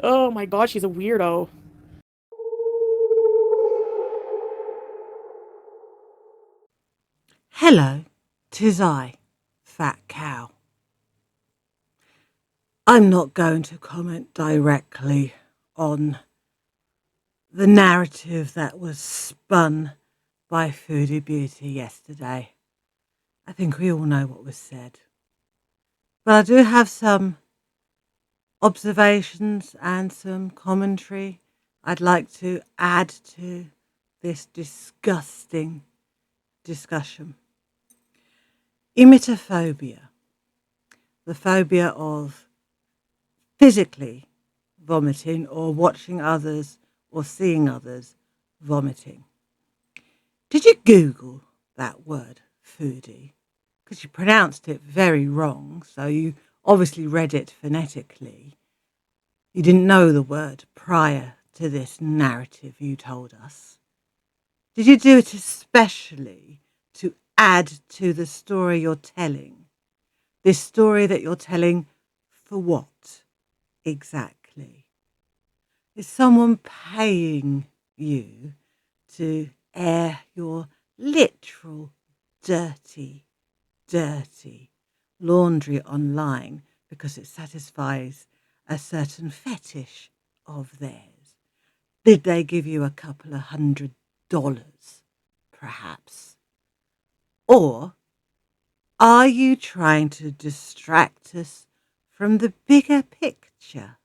Oh my god, she's a weirdo. Hello, 'tis I, Fat Cow. I'm not going to comment directly on the narrative that was spun by Foodie Beauty yesterday. I think we all know what was said. But I do have some observations and some commentary I'd like to add to this disgusting discussion. Emetophobia, the phobia of physically vomiting or watching others or seeing others vomiting. Did you Google that word, foodie? Because you pronounced it very wrong, so you obviously read it phonetically. You didn't know the word prior to this narrative you told us. Did you do it especially to add to the story you're telling? This story that you're telling for what exactly? Is someone paying you to air your literal dirty, dirty laundry online because it satisfies a certain fetish of theirs? Did they give you a couple of $100, perhaps? Or are you trying to distract us from the bigger picture?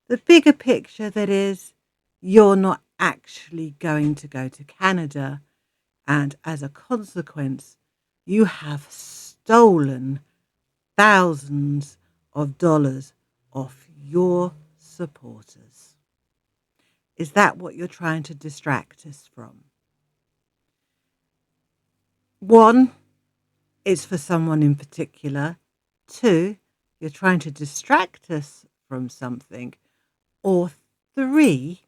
The bigger picture that is, you're not actually going to go to Canada, and as a consequence, you have stolen thousands of dollars off your supporters. Is that what you're trying to distract us from? One, it's for someone in particular. Two, you're trying to distract us from something. Or three,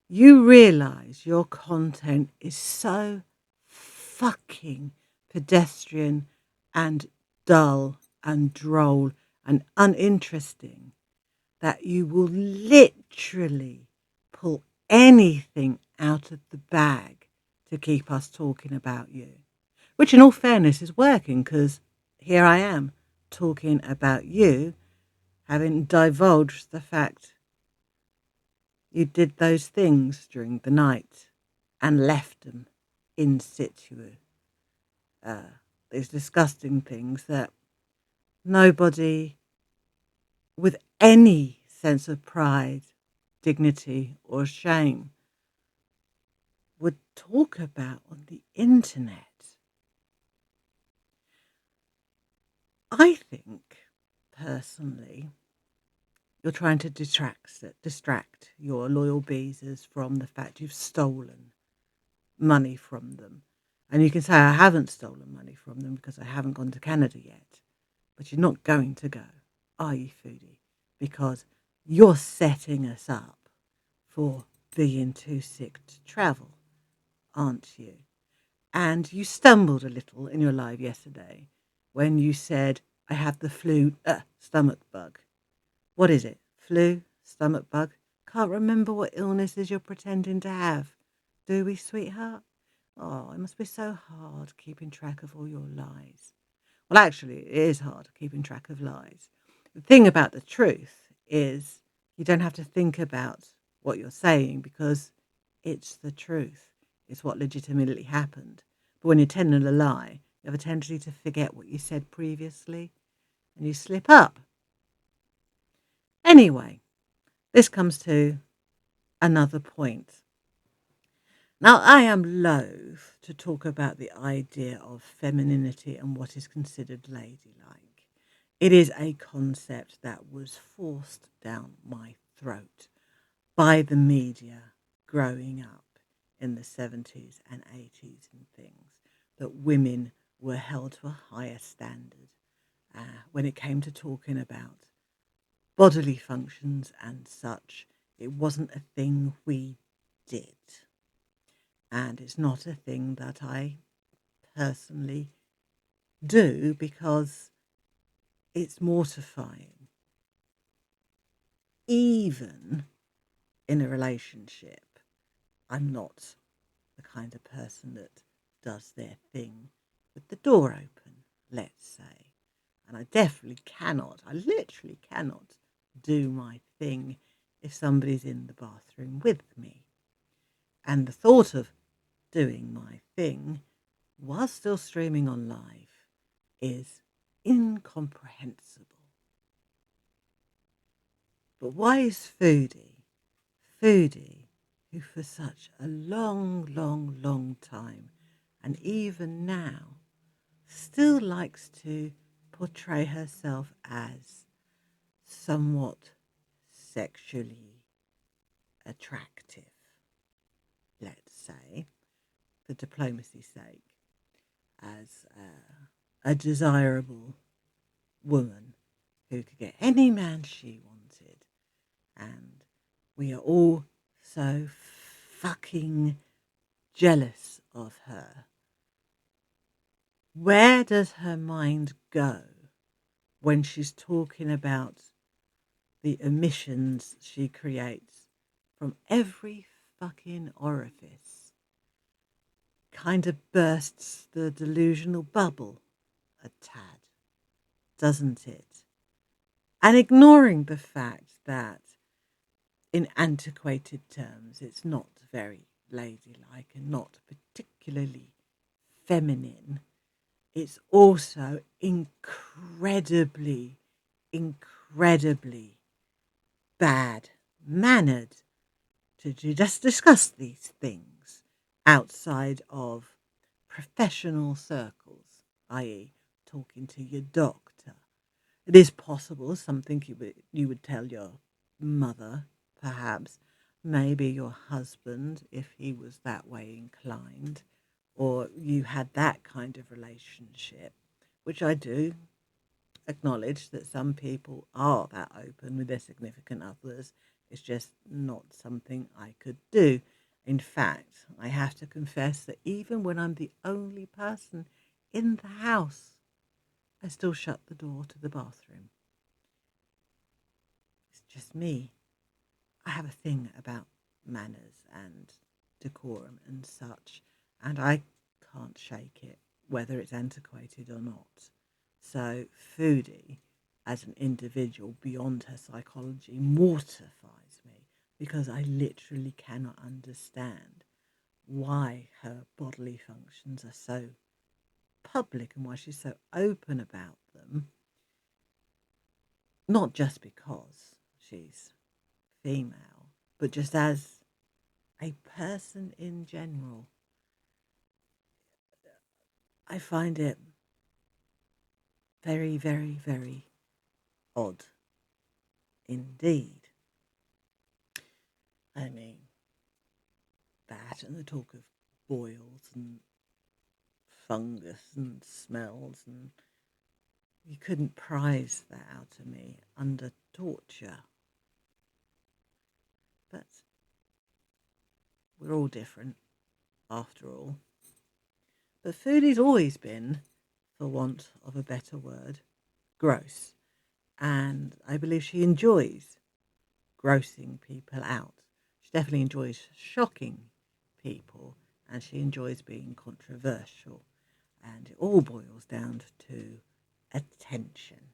you realize your content is so fucking pedestrian and dull and droll and uninteresting that you will literally pull anything out of the bag to keep us talking about you. Which, in all fairness, is working because here I am talking about you, having divulged the fact you did those things during the night and left them in situ. These disgusting things that nobody with any sense of pride, dignity, or shame would talk about on the internet. I think, personally, you're trying to distract your loyal beesers from the fact you've stolen money from them. And you can say, I haven't stolen money from them because I haven't gone to Canada yet. But you're not going to go, are you, foodie? Because you're setting us up for being too sick to travel, aren't you? And you stumbled a little in your live yesterday when you said, I have the stomach bug. What is it? Flu? Stomach bug? Can't remember what illnesses you're pretending to have. Do we, sweetheart? Oh, it must be so hard keeping track of all your lies. Well, actually, it is hard keeping track of lies. The thing about the truth is you don't have to think about what you're saying because it's the truth. It's what legitimately happened. But when you're telling a lie, you have a tendency to forget what you said previously and you slip up. Anyway, this comes to another point. Now, I am loath to talk about the idea of femininity and what is considered ladylike. It is a concept that was forced down my throat by the media growing up in the 70s and 80s and things, that women were held to a higher standard when it came to talking about bodily functions and such. It wasn't a thing we did. And it's not a thing that I personally do because it's mortifying. even in a relationship, I'm not the kind of person that does their thing with the door open, let's say. And I definitely cannot, I literally cannot do my thing if somebody's in the bathroom with me. And the thought of doing my thing while still streaming on live is incomprehensible. But why is Foodie, who for such a long, long, long time, and even now, still likes to portray herself as somewhat sexually attractive, let's say, for diplomacy's sake, as a desirable woman who could get any man she wanted. And we are all so fucking jealous of her. Where does her mind go when she's talking about the emissions she creates from every fucking orifice? Kind of bursts the delusional bubble a tad, doesn't it? And ignoring the fact that in antiquated terms it's not very ladylike and not particularly feminine, it's also incredibly, incredibly bad mannered to just discuss these things outside of professional circles, i.e., talking to your doctor. It is possible something you would tell your mother, perhaps, maybe your husband, if he was that way inclined, or you had that kind of relationship, which I do acknowledge that some people are that open with their significant others. It's just not something I could do. In fact, I have to confess that even when I'm the only person in the house, I still shut the door to the bathroom. It's just me. I have a thing about manners and decorum and such, and I can't shake it, whether it's antiquated or not. So Foodie, as an individual beyond her psychology, mortifies me because I literally cannot understand why her bodily functions are so public and why she's so open about them. Not just because she's female, but just as a person in general. I find it very, very, very odd indeed. I mean, that and the talk of boils and fungus and smells, and you couldn't prize that out of me under torture. But we're all different, after all. But Foodie's always been, for want of a better word, gross. And I believe she enjoys grossing people out. She definitely enjoys shocking people, and she enjoys being controversial. And it all boils down to attention.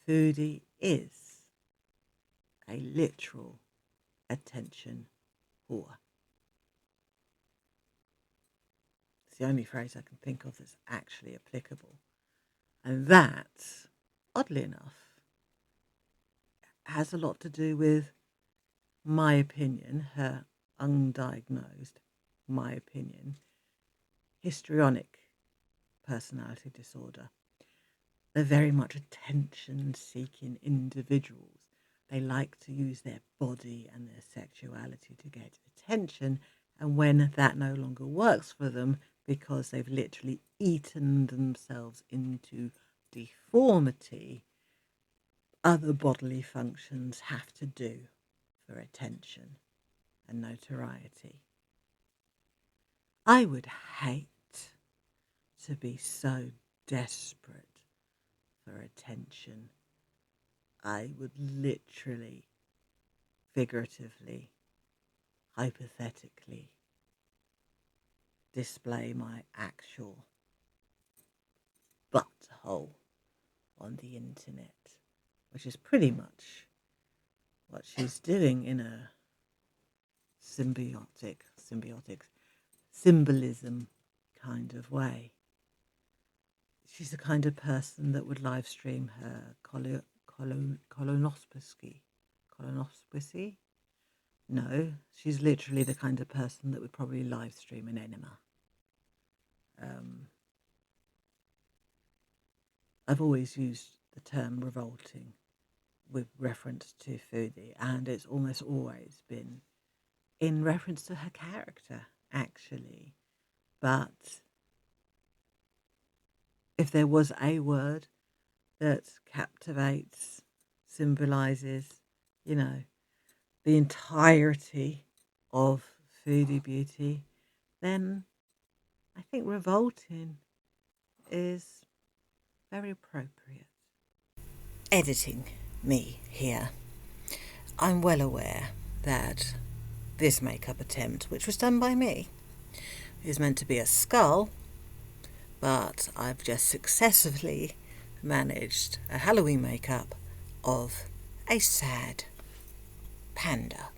Foodie is a literal attention whore. It's the only phrase I can think of that's actually applicable. And that, oddly enough, has a lot to do with my opinion, her undiagnosed, my opinion, histrionic personality disorder. They're very much attention-seeking individuals. They like to use their body and their sexuality to get attention, and when that no longer works for them because they've literally eaten themselves into deformity, other bodily functions have to do for attention and notoriety. I would hate to be so desperate for attention I would literally, figuratively, hypothetically display my actual butthole on the internet, which is pretty much what she's doing in a symbiotic symbolism kind of way. She's the kind of person that would live stream her colonoscopy. Colonoscopy? No, she's literally the kind of person that would probably live stream an enema. I've always used the term revolting with reference to Foodie, and it's almost always been in reference to her character, actually. But if there was a word that captivates, symbolises, you know, the entirety of Foodie Beauty, then I think revolting is very appropriate. Editing me here. I'm well aware that this makeup attempt, which was done by me, is meant to be a skull, but I've just successfully managed a Halloween makeup of a sad panda.